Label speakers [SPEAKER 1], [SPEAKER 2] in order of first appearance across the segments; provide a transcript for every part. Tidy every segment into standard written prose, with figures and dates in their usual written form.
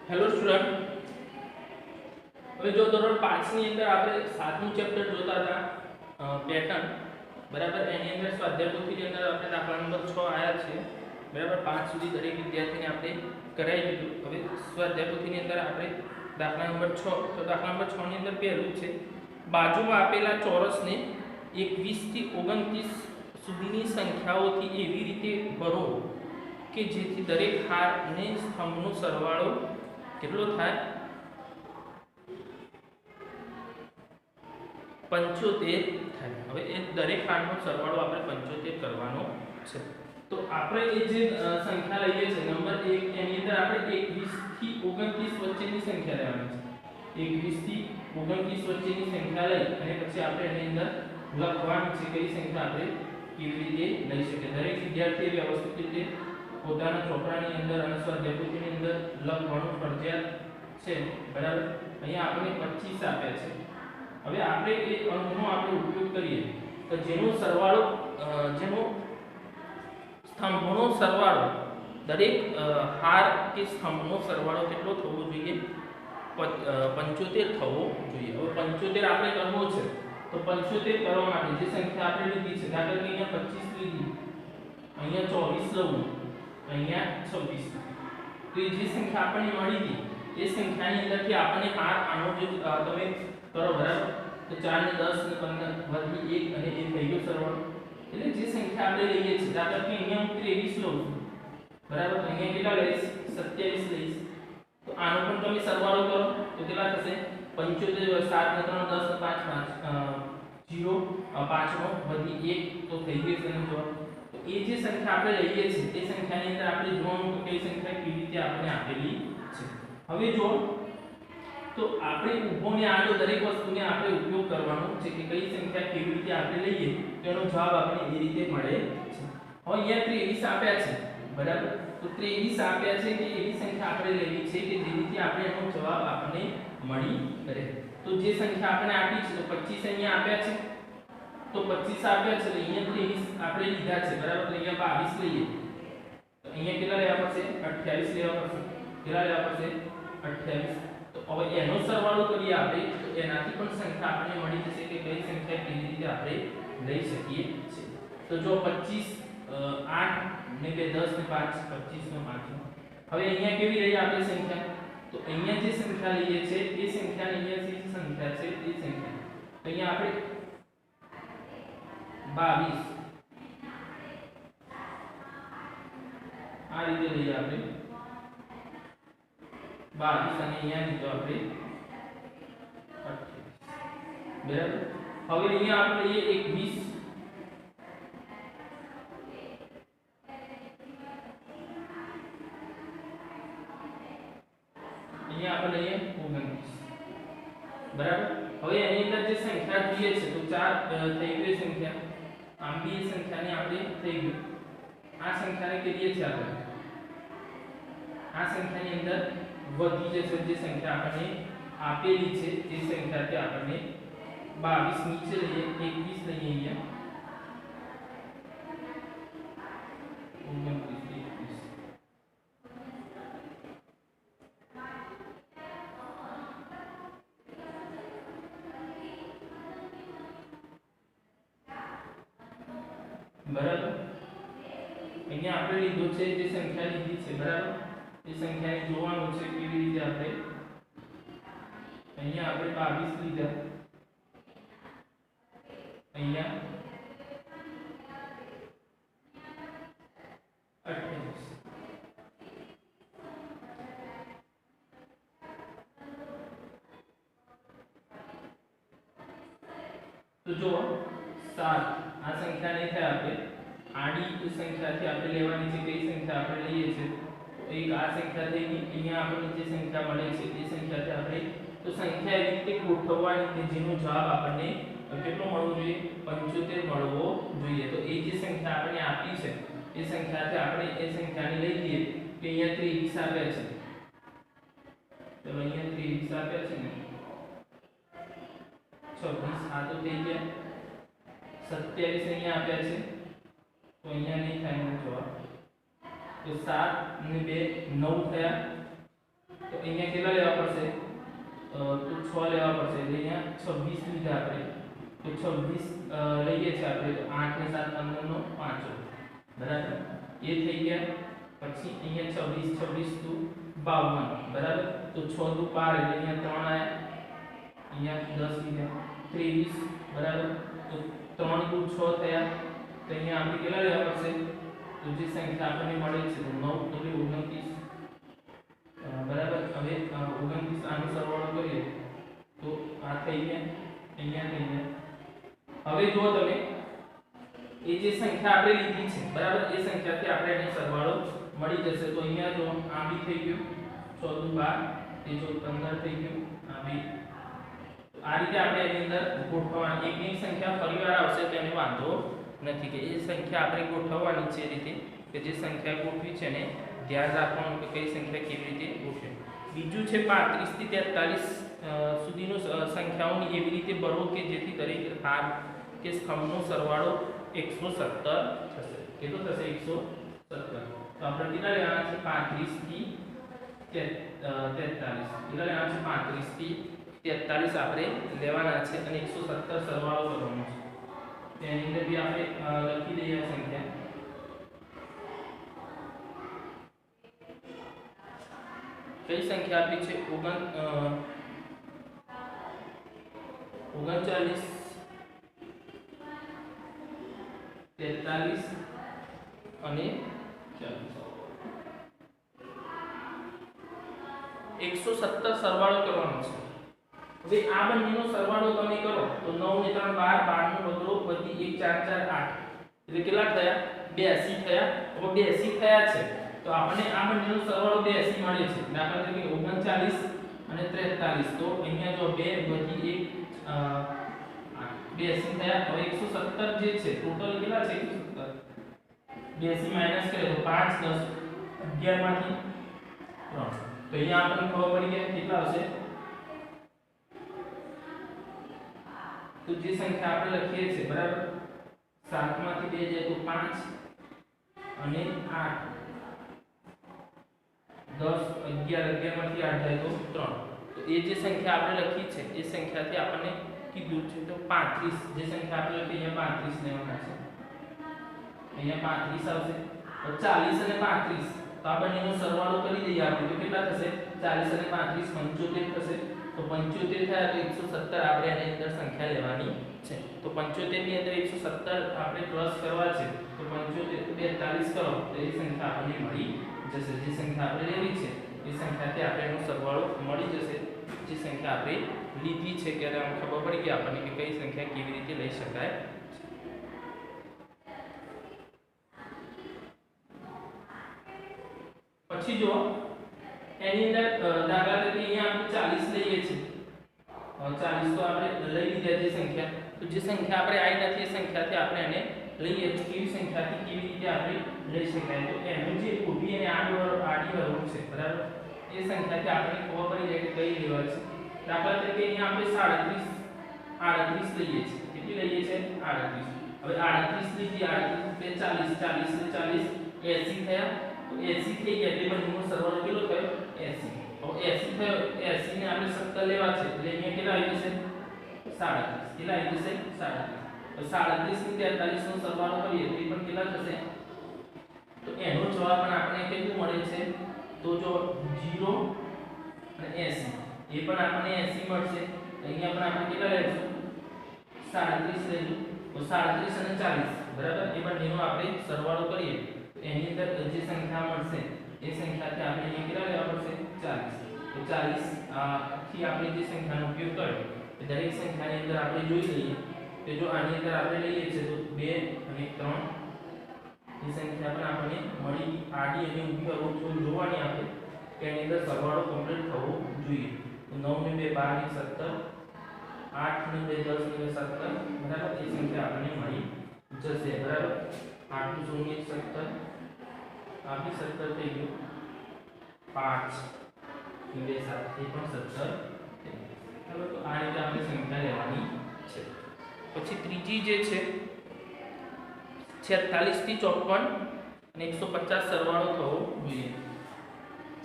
[SPEAKER 1] Hello student, હવે જો ધોરણ 5 ની અંદર આપણે સાતમું ચેપ્ટર જોતા હતા પેટર્ન, બરાબર. એની અંદર સ્વાધ્યાય પોથીની અંદર આપણે દાખલા નંબર 6 આયા છે, બરાબર. 5 સુધી દરેક વિદ્યાર્થીને આપણે કરાવી દીધું. હવે સ્વાધ્યાય પોથીની અંદર આપણે દાખલા નંબર 6, તો દાખલા નંબર 6 ની અંદર પહેલું છે, બાજુમાં આપેલા ચોરસને 21 થી 29 સુધીની સંખ્યાઓથી એવી રીતે ભરો કે જેથી દરેક હાર અને સ્તંભનો સરવાળો કેટલો થાય? 75 થાય. હવે એ દરેક હારનો સરવાળો આપણે 75 કરવાનો છે. તો આપણે એ જે સંખ્યા લઈએ છે નંબર 1, એની અંદર આપણે 21 થી 29 વચ્ચેની સંખ્યા લેવાની છે. 21 થી 29 વચ્ચેની સંખ્યા લઈ અને પછી આપણે એની અંદર લખવાની છે કઈ સંખ્યા આપણે કેવી રીતે લઈ શકીએ. દરેક વિદ્યાર્થીએ વ્યવસ્થિત રીતે પોતાના ચોપડાની અંદર અને સ્વાધ્યાય પોથીની અંદર લખવાનું ફરજિયાત છે, બરાબર. અહીંયા આપણે 25 આપ્યા છે. હવે આપણે એ અંકનો આપણે ઉપયોગ કરીએ તો જેનો સરવાળો જેનો સ્તંભનો સરવાળો દરેક હાર કે સ્તંભનો સરવાળો કેટલો થવો જોઈએ? 75 થવો જોઈએ. હવે 75 આપણે કરવો છે તો 75 કરવા માટે જે સંખ્યા આપણે લીધી છે, દાખલા તરીકે અહીંયા 25 લીધી, અહીંયા 24 લઉં, અહીંયા 26, તો જે સંખ્યા આપણને મળી હતી એ સંખ્યાની અંદરથી આપણને હાર આનો જે તમે કરો, બરાબર. તો 4 ને 10 ને 15 વધી 1 અને એ થઈ ગયો સરવાળો. એટલે જે સંખ્યા આપણે લઈએ છીએ, દાખલા કે અહીંયા હું 23 લઉં છું, બરાબર. અહીંયા કેટલા લઈશ? 27 લઈશ. તો આનો પણ તમે સરવાળો કરો તો કેટલા થશે? 75 7 ને 3 10 ને 5 0 5 નો વધી 1 તો થઈ ગયો છે એનો જવાબ. તો એ જે સંખ્યા આપણે લઈએ છીએ તે સંખ્યાની અંદર આપણે જોવાનું કે કઈ સંખ્યા કેવી રીતે આપણે આપેલી છે. હવે જો તો આપણે ઊભો ને આડો દરેક વસ્તુને આપણે ઉપયોગ કરવાનો છે કે કઈ સંખ્યા કેવી રીતે આપણે લઈએ તો એનો જવાબ આપણે એ રીતે મળે છે. હવે અહીંયા 23 આપ્યા છે, બરાબર. તો 23 આપ્યા છે કે એવી સંખ્યા આપણે લેવી છે કે જે રીતે આપણે એનો જવાબ આપણને મળી રહે. તો જે સંખ્યા આપણે આપી છે તો 25 અહીંયા આપ્યા છે, તો 25 આપ્યા છે તો અહીંયા 23 આપણે લીધા છે, બરાબર. તો અહીંયા 22 લઈએ તો અહીંયા કેટલા લેવા પડશે? 28 લેવા પડશે. કેટલા લેવા પડશે? 28. તો હવે એનો સરવાળો કરીએ આપણે તો એનાથી પણ સંખ્યા આપણને મળી જશે કે કઈ સંખ્યા કેવી રીતે આપણે લઈ શકીએ છીએ. તો જો 25 8 ને 2 10 ને 5 25 નો 5. હવે અહીંયા કેવી રહી આપણે સંખ્યા? તો અહીંયા જે સંખ્યા લઈએ છે એ સંખ્યા અહીંયા જે સંખ્યા છે એ સંખ્યા તો અહીંયા આપણે 22 આ રીતે લઈએ આપણે 22 અને અહીંયા લીધો આપણે 28, બરાબર. હવે અહીંયા આપણે લઈએ 21, અહીંયા આપણે લઈએ 29, બરાબર. હવે એની અંદર જે સંખ્યા જોઈએ છે તો 4 થઈ ગઈ સંખ્યા, આમ બી સંખ્યાને આપણે થઈ ગયું. આ સંખ્યાને કહીએ છીએ આપણે આ સંખ્યાની અંદર વધી જશે જે સંખ્યા આપણને આપેલી છે તે સંખ્યાથી આપણને 22 નીચે લઈએ, 21 લઈએ, અહીંયા 29 બરાબર. અહીંયા આપણે લીધો છે જે સંખ્યા લીધી છે, બરાબર. એ સંખ્યાને જોવાનું છે કેવી રીતે આપણે. અહીંયા આપણે 22 લીધા, અહીંયા 28. તો જો 7 આ સંખ્યા નહીં થાય, આપણે આડી સંખ્યાથી આપણે લેવાની છે કઈ સંખ્યા આપણે લઈએ છીએ તો એક આ સંખ્યા થઈ ગઈ. અહીંયા આપણને જે સંખ્યા મળે છે તે સંખ્યાથી આપણે તો સંખ્યા એવી રીતે ગોઠવવાની કે જેનો જવાબ આપણને કેટલો મળવો જોઈએ? 75 મળવો જોઈએ. તો એ જે સંખ્યા આપણે આપી છે એ સંખ્યાથી આપણે એ સંખ્યાને લઈ લઈએ કે અહીંયા 23 આપ્યા છે, તો અહીંયા 23 આપ્યા છે ને 26 આ તો થઈ ગયા. 27 અહીંયા આપ્યા છે તો અહીંયા નહીં થાય એનો જવાબ. તો 7 ને 2 9 થયા, તો અહીંયા કેટલા લેવા પડશે? તો 6 લેવા પડશે એટલે અહીંયા 26 લીધા આપણે તો 26 લઈએ છે આપણે તો 8 ને 7 15 નો 5 બરાબર એ થઈ ગયા પછી અહીંયા 26 26 તું 52 બરાબર તો 6 દુ 12 એટલે અહીંયા 3 આયા અહીંયા 10 લીધા 23 બરાબર તો 3 દુ 6 થયા તો અહીંયા આપણે કેટલા લેવા પડશે તો જે સંખ્યા આપણને મળે છે તો 9 એટલે 29 બરાબર હવે 29 આનો સરવાળો કરીએ તો આ થઈ ગયા અહીંયા થઈ ગયા હવે જો તમે એ જે સંખ્યા આપણે લીધી છે બરાબર એ સંખ્યાથી આપણે એને સરવાળો મળી જશે તો અહીંયા જો આ બી થઈ ગયું 14 12 તે જો 15 થઈ ગયું આ બી આ રીતે આપણે એની અંદર ગોઠવવાની એકની સંખ્યા ફરીવાર આવશે તો એને વાંધો નથી કે એ સંખ્યા આપણે ગોઠવવાની છે એ રીતે કે જે સંખ્યા ગોઠવી છે ને ધ્યાન રાખવાનું કે કઈ સંખ્યા કેવી રીતે ગોઠવે બીજું છે 35 થી 43 સુધીનો સંખ્યાઓની એવી રીતે ભરો કે જેથી દરેક હાર કે સ્તંભનો સરવાળો 117 થશે કેટલો થશે 117 તો આપણે કેટલા લેવાના છે 35 થી 43 કેટલા લેવાના છે 35 થી 43 આપણે લેવાના છે અને 117 સરવાળો કરવાનો છે તેની અંદર બી આપણે લખી દઈએ સંખ્યા કઈ સંખ્યા આપી છે 39 43 અને 117 સરવાળો કરવાનો છે હવે આ બંનેનો સરવાળો તમે કરો તો 9 ને 3 12 12 નો બદલો વધી 1 4 4 8 એટલે કેટલા થયા 82 થયા હવે 82 થયા છે તો આપણે આ બંનેનો સરવાળો 82 મળે છે દાખલા તરીકે 39 અને 43 તો અહીંયા જો 2 વધી 1 82 થયા હવે 117 જે છે ટોટલ કેટલા છે 117 82 માઈનસ કરે તો 5 10 11 માંથી 3 તો અહીંયા આપણને ખબર પડી કે કેટલા આવશે તો જે સંખ્યા આપણે લખીએ છીએ બરાબર 7 માંથી 2 જાય તો 5 અને 8 10 11 માંથી 8 જાય તો 3 તો એ જે સંખ્યા આપણે લખી છે એ સંખ્યાથી આપણને કીધું છે તો 35 જે સંખ્યા આપણે લખી અહીંયા 35 લેવાના છે અહીંયા 35 આવશે તો 40 અને 35 તો આ બંનેનો સરવાળો કરી દઈએ આપણે તો કેટલા થશે 40 અને 35 75 થશે તો 75 થયા તો 117 આપણે આની અંદર સંખ્યા લેવાની છે તો 75 ની અંદર 117 આપણે પ્લસ કરવા છે તો 75 42 કરો તો એ સંખ્યા આપણને મળી જશે જે સંખ્યા આપણે લેવી છે એ સંખ્યાથી આપણે એનો સરવાળો મળી જશે જે સંખ્યા આપણે લીધી છે કે આમ ખબર પડી કે આપણને કે કઈ સંખ્યા કેવી રીતે લઈ શકાય પછી જો એની અંદર દાખલા તરીકે અહીંયા આપણે 40 લઈએ છીએ 40 તો આપણે લઈ લીધા જે સંખ્યા તો જે સંખ્યા આપણે આવી નથી એ સંખ્યાથી આપણે એને લઈએ તો કેવી સંખ્યાથી કેવી રીતે આપણે લઈ શકાય તો એનું જે ઊભી અને આડી હરોળ છે બરાબર એ સંખ્યાથી આપણે ખબર પડી જાય કે કઈ લેવલ છે દાખલા તરીકે અહીંયા આપણે 38 લઈએ છીએ કેટલી લઈએ છીએ 38 હવે 38 લીધી 38 40 40 ને 40 80 થયા તો 80 થઈ ગયા એટલે બંનેનો સરવાળો કેટલો થયો 80 હવે 80 થયો 80 ને આપણે 17 લેવા છે એટલે અહીંયા કેટલા આવી જશે 37 કેટલા આવી જશે 37 તો 37 ને 43 નો સરવાળો કરીએ તો એ પણ કેટલા થશે તો એનો જવાબ પણ આપણે કેટલું મળે છે તો જો 0 અને 80 એ પણ આપણને 80 મળશે અહીંયા પણ આપણે કેટલા લઈશું 37 લઈશું તો 37 અને 40 બરાબર એ બંનેનો આપણે સરવાળો કરીએ તો એની અંદર જે સંખ્યા મળશે એ સંખ્યાથી આપણે અહીંયા કેટલા લેવા પડશે 40 તો 40 થી આપણે જે સંખ્યાનો ઉપયોગ કર્યો એ દરેક સંખ્યાની અંદર આપણે જોઈ લઈએ કે જો આની અંદર આપણે લઈએ છીએ તો 2 અને 3 એ સંખ્યા પણ આપણને મળી આડી અને ઊભી હરોળ થોડી જોવાની આપણે કે એની અંદર સરવાળો કમ્પ્લીટ થવો જોઈએ તો 9 ને 2 12 ને 17 8 ને 2 10 ને 17 બરાબર એ સંખ્યા આપણને મળી જશે બરાબર 8 નું 17 આ બી 17 થઈ ગયું 5 ને 2 7 એ પણ 17 બરાબર તો આ રીતે આપણે સંખ્યા લેવાની છે પછી ત્રીજી જે છે 46 થી 54 અને 150 સરવાળો થવો જોઈએ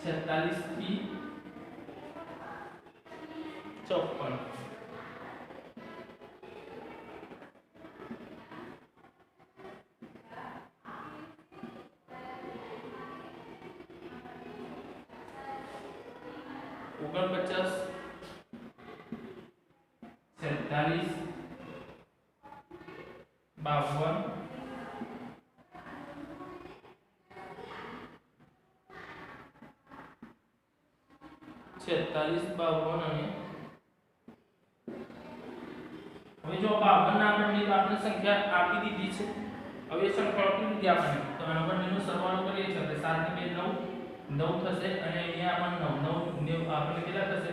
[SPEAKER 1] 46 થી 54 49 47 52 46 52 અને હવે જો 52 ના આપણને આપણે સંખ્યા આપી દીધી છે હવે સંખ્યા આપી દીધી આપણે તો આનો બંનેનો સરવાળો કરીએ છીએ આપણે 7 ને 2 9 થશે અને અહીંયા પણ 9 આપણે કેટલા થશે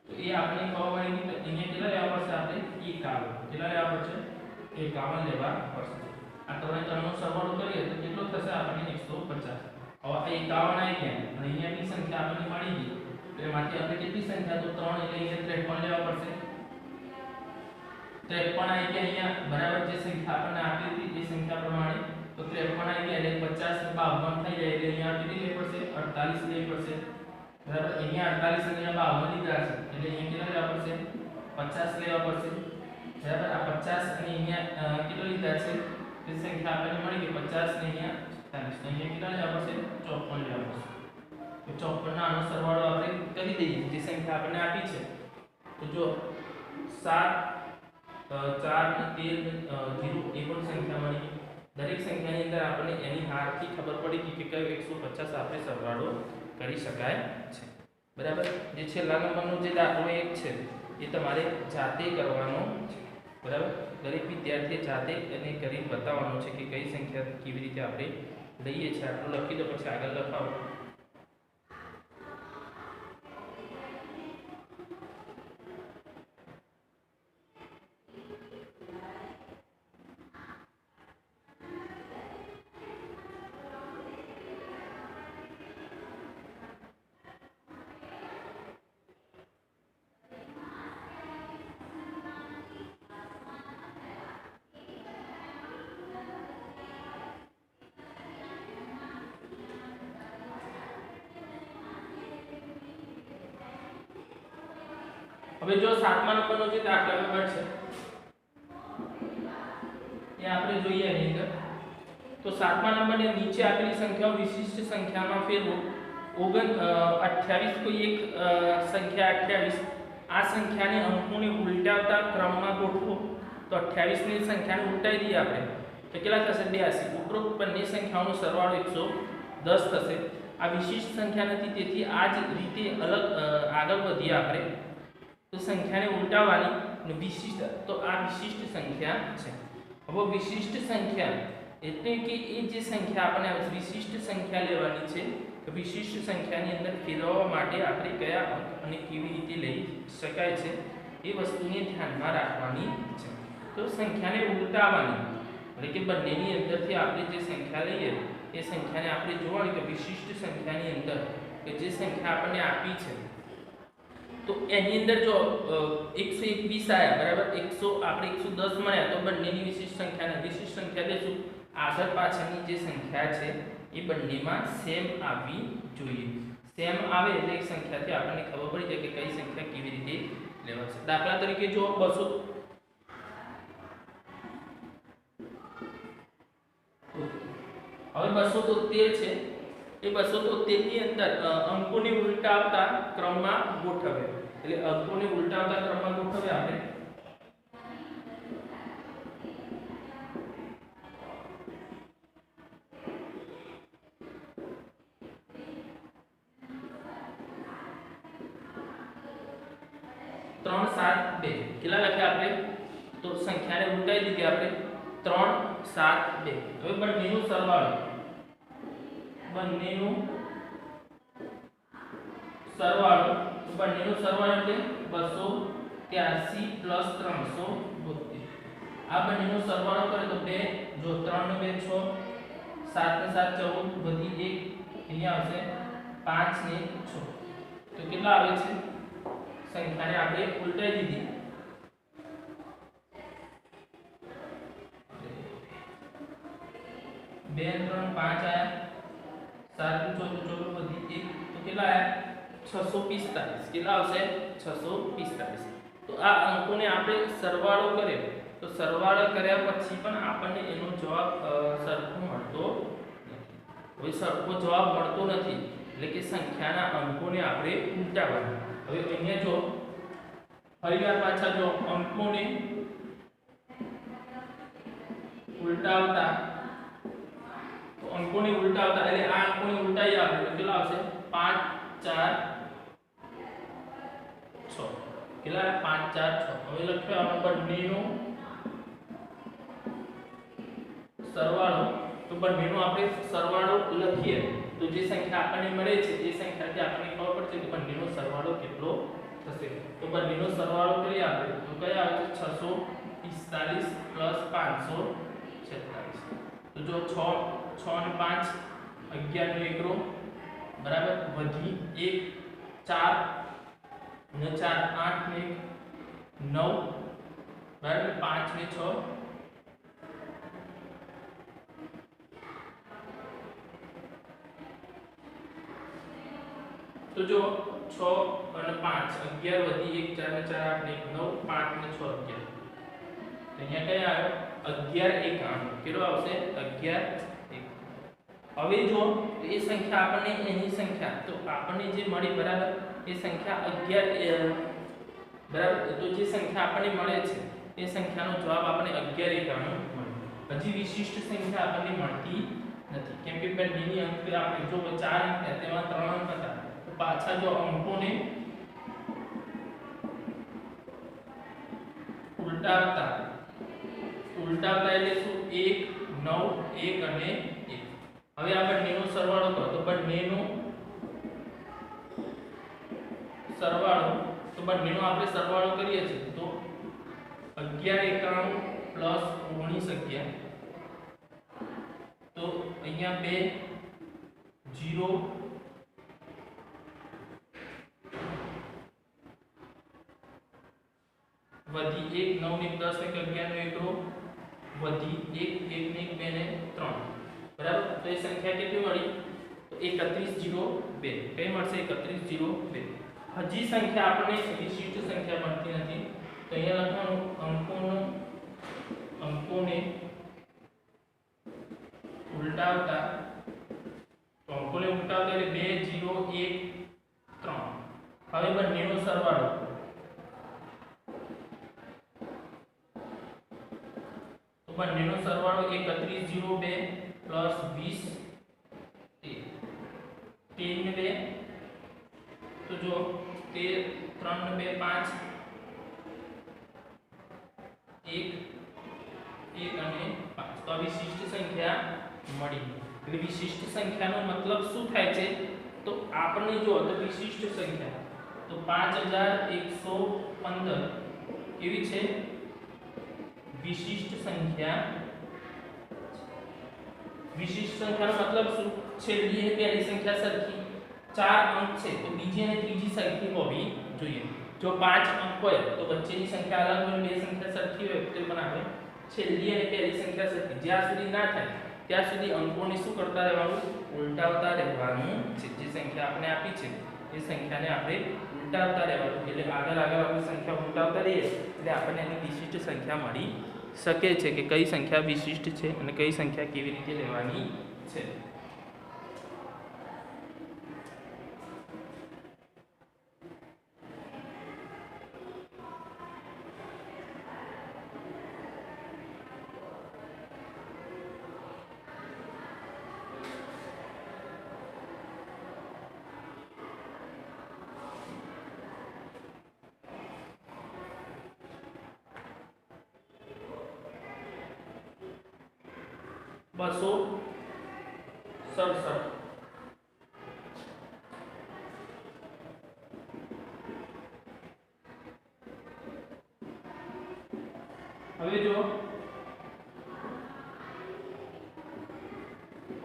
[SPEAKER 1] તો એ આપણે ખબર પડી કે અહીંયા કેટલા લેવા પડશે આપણે 51 કેટલા લેવા પડશે 51 લેવા પડશે આ ત્રણે ત્રણનો સરવાળો કરીએ તો કેટલો થશે આપણને 150 હવે 51 આવી ગયા અને અહીંયાની સંખ્યા આપણને મળી ગઈ તો એમાંથી આપણે કેટલી સંખ્યા તો 3 એટલે અહીંયા 53 લેવા પડશે 53 આવી ગયા અહીંયા બરાબર જે સંખ્યા આપણને આપી હતી એ સંખ્યા પ્રમાણે તો 53 આવી ગયા એટલે 50 52 થઈ જાય એટલે અહીંયા કેટલી લેવી પડશે 48 લેવી પડશે બરાબર અહીંયા 48 અને 52 લીધા છે એટલે અહીંયા કેટલા લેવા પડશે 50 લેવા પડશે બરાબર આ 50 અને અહીંયા કેટલો લીધા છે તે સંખ્યા આપણને મળી ગઈ 50 ને અહીંયા 47 તો અહીંયા કેટલા લેવા પડશે 54 લેવા પડશે તો 54 ના આનો સરવાળો આપણે કરી દઈએ જે સંખ્યા આપણને આપી છે તો જો 7 4 13 0 એ પણ સંખ્યા મળી દરેક સંખ્યાની અંદર આપણને એની હારથી ખબર પડી કે કયો 150 આપણે સરવાળો કરી શકાય છે બરાબર જે છેલ્લા નંબરનો જે દાખલો 1 છે એ તમારે જાતે કરવાનો છે બરાબર દરેક વિદ્યાર્થીએ જાતે એને કરી બતાવવાનું છે કે કઈ સંખ્યા કેવી રીતે આપણે લઈએ છીએ આટલું લખી દો પછી આગળ લખાવો હવે જો 7મા નંબરનો જે દાખલા નંબર છે એ આપણે જોઈએ એની અંદર તો 7મા નંબરની નીચે આપેલી સંખ્યાઓ વિશિષ્ટ સંખ્યામાં ફેરવો 28 કોઈ એક સંખ્યા 28 આ સંખ્યાને અંકોને ઉલટાવતા ક્રમમાં ગોઠવો તો 28 ની સંખ્યાને ઉલટાવી દઈએ આપણે તો કેટલા થશે 82 ઉપરોક્ત બંને સંખ્યાઓનો સરવાળો 110 થશે આ વિશિષ્ટ સંખ્યા નથી તેથી આ જ રીતે આગળ વધીએ આપણે તો સંખ્યાને ઉલટાવવાની અને વિશિષ્ટ તો આ વિશિષ્ટ સંખ્યા છે હવે વિશિષ્ટ સંખ્યા એટલે કે એ જે સંખ્યા આપણને વિશિષ્ટ સંખ્યા લેવાની છે કે વિશિષ્ટ સંખ્યાની અંદર ફેરવવા માટે આપણે કયા અંક અને કેવી રીતે લઈ શકાય છે એ વસ્તુને ધ્યાનમાં રાખવાની છે તો સંખ્યાને ઉલટાવવાની એટલે કે બંનેની અંદરથી આપણે જે સંખ્યા લઈએ એ સંખ્યાને આપણે જોવાની કે વિશિષ્ટ સંખ્યાની અંદર કે જે સંખ્યા આપણને આપી છે તો એની અંદર જો 121 આયા બરાબર 100 આપણે 110 મળ્યા તો બંનેની વિશિષ્ટ સંખ્યા લેશું આગળ પાછળની જે સંખ્યા છે એ બંનેમાં સેમ આવવી જોઈએ સેમ આવે એટલે એક સંખ્યાથી આપણને ખબર પડી જાય કે કઈ સંખ્યા કેવી રીતે લેવાશે દાખલા તરીકે જો 200 હવે 273 છે એ 273 ની અંદર અંકોને ઉલટાવતા ક્રમમાં ગોઠવે એટલે અંકોને ઉલટાવતા ક્રમમાં ગોઠવે આપણે ત્રણ સાત બે કેટલા લખ્યા આપણે તો સંખ્યાને ઉલટાવી દીધી આપણે 3 7 2 હવે બંનેનો સરવાળો બંનેનો સરવાળો એટલે 283 પ્લસ 372 આ બંનેનો સરવાળો કરે તો 2 જો 3 ને 2 6 7 ને 7 14 વધી 1 અહીંયા આવશે 5 ને 6 તો કેટલા આવે છે સંખ્યાને આપણે ઉલટાવી દીધી 2 3 5 આયા 7 14 વધી 1 તો કેટલા આયા 645 કેટલા આવશે 645 તો આ અંકોને આપણે સરવાળો કરે તો સરવાળો કર્યા પછી પણ આપણને એનો જવાબ સરખો મળતો નથી. હવે સરખો જવાબ મળતો નથી એટલે કે સંખ્યાના અંકોને આપણે ઉલટાવવાના. હવે અહીંયા જો ફરીવાર પાછા જો અંકોને ઉલટાવતા તો અંકોને ઉલટાવતા એટલે આ અંકોને ઉલટાઈ આપણે તો કેટલા આવશે 5 4 6 કેટલા 5 4 6. હવે લખ્યો આ બંનેનો સરવાળો તો બંનેનો આપણે સરવાળો લખીએ તો જે સંખ્યા આપણને મળે છે એ સંખ્યાથી આપણને ખબર પડશે કે બંનેનો સરવાળો કેટલો થશે. તો બંનેનો સરવાળો કરીએ આપણે તો કયા આવે છે 645 546. તો જો 6 અને 5 11 નો એકરો બરાબર વધી 1 4 ને 4 8 ને 9 બરાબર 5 ને 6 तो जो 6 અને 5 11 વધી 1 4 ને 4 8 ને 9 5 ને 6 11. તો અહીંયા કયા આવ્યો 11 1 કેટલો આવશે 11 1. હવે જો એ સંખ્યા આપણને એની સંખ્યા તો આપણને જે મળી બરાબર એ સંખ્યા 11 બરાબર. તો જે સંખ્યા આપણને મળે છે એ સંખ્યાનો જવાબ આપણને 11 1 મળે. હજી વિશિષ્ટ સંખ્યા આપણને મળતી નથી કેમ કે બંનેની અંક આપણે જો 4 અંક તેમાં 3 અંક હતા. પાછા જો અંકોને ઉલટાવતા એટલે શું 1 9 1 અને 1. હવે આ બંનેનો સરવાળો કરો તો બંનેનો આપણે સરવાળો કરીએ છીએ તો 11 91 + 19 11. તો અહીંયા 2 0 વધી 1 9 ને 10 ને 11 નો એકરો વધી 1 1 ને 2 ને 3 બરાબર. તો એ સંખ્યા કેટલી મળી તો 3102 કઈ મળશે 3102. હજી સંખ્યા આપણને વિશિષ્ટ સંખ્યા મળતી નથી તો અહીંયા લખવાનું અંકોને ઉલટાવતા તો અંકોને ઉલટાવતા એટલે 2 0 1 3. હવે બંનેનો સરવાળો બંનેનો સરવાળો 3102 + 20 13 ને 2 તો જો 13 3 ને 2 5 1 1 અને 5. તો આ વિશિષ્ટ સંખ્યા મળી. એટલે વિશિષ્ટ સંખ્યાનો મતલબ શું થાય છે તો આપણે જો તો વિશિષ્ટ સંખ્યા તો 5115 કેવી છે વિશિષ્ટ સંખ્યા. વિશિષ્ટ સંખ્યાનો મતલબ શું છેલ્લી અને પહેલી સંખ્યા સરખી 4 અંક છે તો બીજી અને ત્રીજી સરખી હોવી જોઈએ. જો 5 અંક હોય તો વચ્ચેની સંખ્યા અલગ હોય બે સંખ્યા સરખી હોય તો પણ આપણે છેલ્લી અને પહેલી સંખ્યા સરખી. જ્યાં સુધી ના થાય ત્યાં સુધી અંકોને શું કરતા રહેવાનું ઉલટાવતા રહેવાનું છે. જે સંખ્યા આપણે આપી છે એ સંખ્યાને આપણે ઉલટાવતા રહેવાનું. એટલે આગળ આપણે સંખ્યા ઉલટાવતા રહીએ એટલે આપણને એની વિશિષ્ટ સંખ્યા મળી શકે છે કે કઈ સંખ્યા વિશિષ્ટ છે અને કઈ સંખ્યા કેવી રીતે લેવાની છે. બસો 67. હવે જો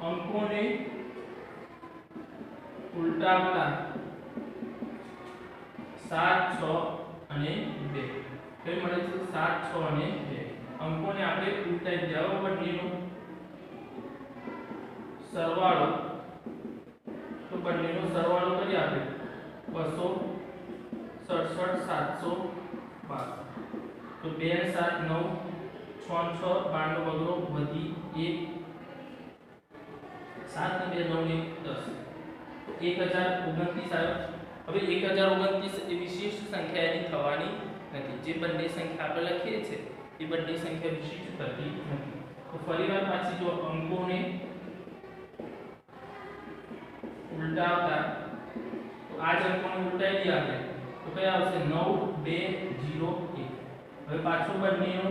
[SPEAKER 1] અંકોને ઉલટાવતા 7 6 અને 2 કઈ મળે છે 7 6 અને 2. અંકોને આપણે ઉલટાઈ દેવા બંનેનો સરવાળો તો બંનેનો સરવાળો કરી આપે 267 700 12 તો 2 અને 7 9 6 6 12 નો બગડો વધી 1 7 ને 2 9 ને 10 તો 1029 આવ્યો। હવે 1029 એ વિશિષ્ટ સંખ્યા એની થવાની નથી, જે બંને સંખ્યા આપણે લખીએ છે એ બંને સંખ્યા વિશિષ્ટ થતી નથી। તો ફરીવાર પાછી જો અંકોને ઉલટાવતા તો આ જ અંકોને ઉલટાવી દઈએ આપણે તો કયા આવશે 9 2 0 1। હવે પાછો બંનેનો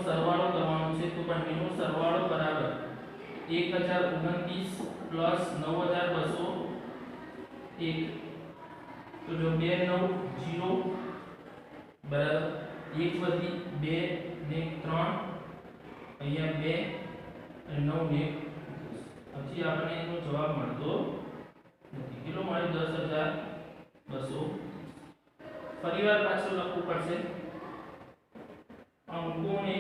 [SPEAKER 1] સરવાળો કરવાનો છે તો બંનેનો સરવાળો બરાબર 1029 પ્લસ 9201 તો જો 2 9 0 બરાબર 1 વધી 2 ને 3 અહીંયા 2 અને 9 ને પછી આપણે એનો જવાબ મળતો નથી, કેટલો મળે 10200। ફરીવાર પાછું લખવું પડશે અંકોને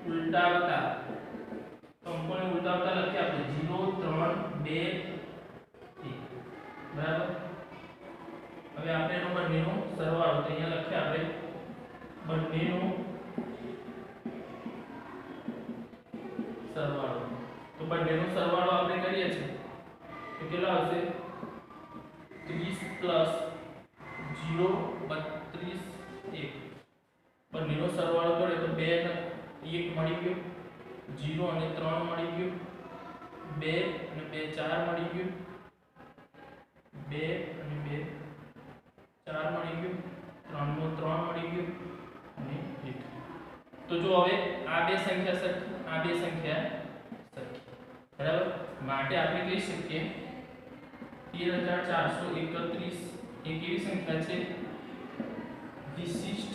[SPEAKER 1] ઉલટાવતા લખીએ આપણે 0 3 2 1 બરાબર। હવે આપણે એનો બંનેનો સરવાળો તો અહીંયા લખીએ આપણે બંનેનો સરવાળો તો બંનેનો સરવાળો આપણે કરીએ છીએ તો કેટલો આવશે 30 પ્લસ 0 32 1 બંનેનો સરવાળો કરે તો 2 અને 1 મળી ગયો 0 અને 3 મળી ગયું 2 અને 2 4 મળી ગયું 2 અને 2 4 મળી ગયું 3 નો 3 મળી ગયું અને 1। તો જો હવે આ બે સંખ્યા સરખી આ બે સંખ્યા સરખી બરાબર, માટે આપણે કહી શકીએ 13431 એ કેવી સંખ્યા છે વિશિષ્ટ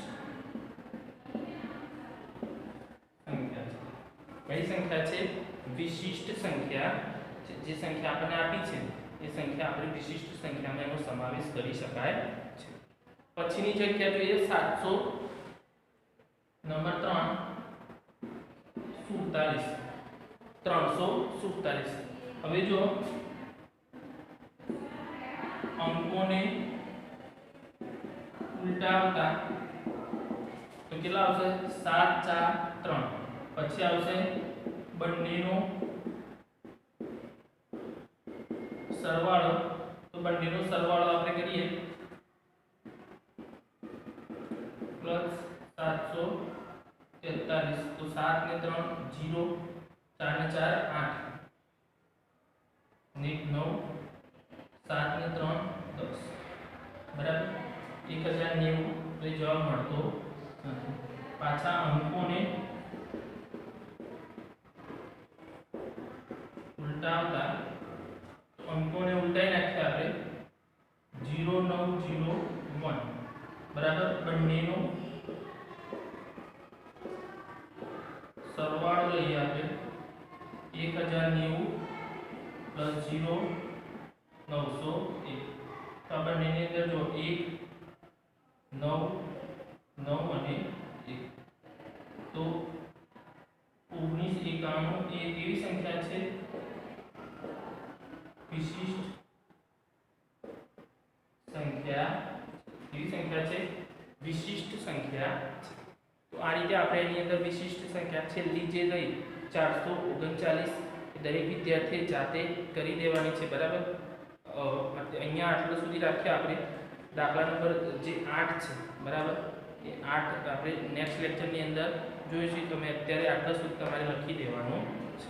[SPEAKER 1] સંખ્યા છે। કઈ સંખ્યા છે વિશિષ્ટ સંખ્યા છે, જે સંખ્યા આપણને આપી છે એ સંખ્યા આપણે વિશિષ્ટ સંખ્યામાં એનો સમાવેશ કરી શકાય છે। પછીની જગ્યા જોઈએ 700 નંબર 347 હવે જો અંકોને ઉલટાવતા તો કેટલા આવશે 7 4 3 પછી આવશે બંનેનો સરવાળો તો બંનેનો સરવાળો આપણે કરીએ પ્લસ 743 તો 7 ને 3 0 4 ને 4 8 ને 9 7 ને 3 10 બરાબર 1090 તો જવાબ મળતો નથી। પાછા અંકોને ઉલટાવતા તો અંકોને ઉલટાઈ નાખ્યા આપણે 0901 બરાબર બંનેનો સરવાળો લઈએ આપણે 1090 પ્લસ 0 901 તો આ બંનેની અંદર જો 1 9 9 અને 1 તો 1991 એ કેવી સંખ્યા છે વિશિષ્ટ સંખ્યા કેવી સંખ્યા છે વિશિષ્ટ સંખ્યા છે। તો આ રીતે આપણે એની અંદર વિશિષ્ટ સંખ્યા છેલ્લી જે રહી 439 દરેક વિદ્યાર્થીએ જાતે કરી દેવાની છે બરાબર। અહીંયા આટલું સુધી રાખ્યા આપણે દાખલા નંબર જે 8 છે બરાબર એ 8 આપણે નેક્સ્ટ લેક્ચરની અંદર જોઈશું। તમે અત્યારે આટલા સુધી તમારે લખી દેવાનું છે।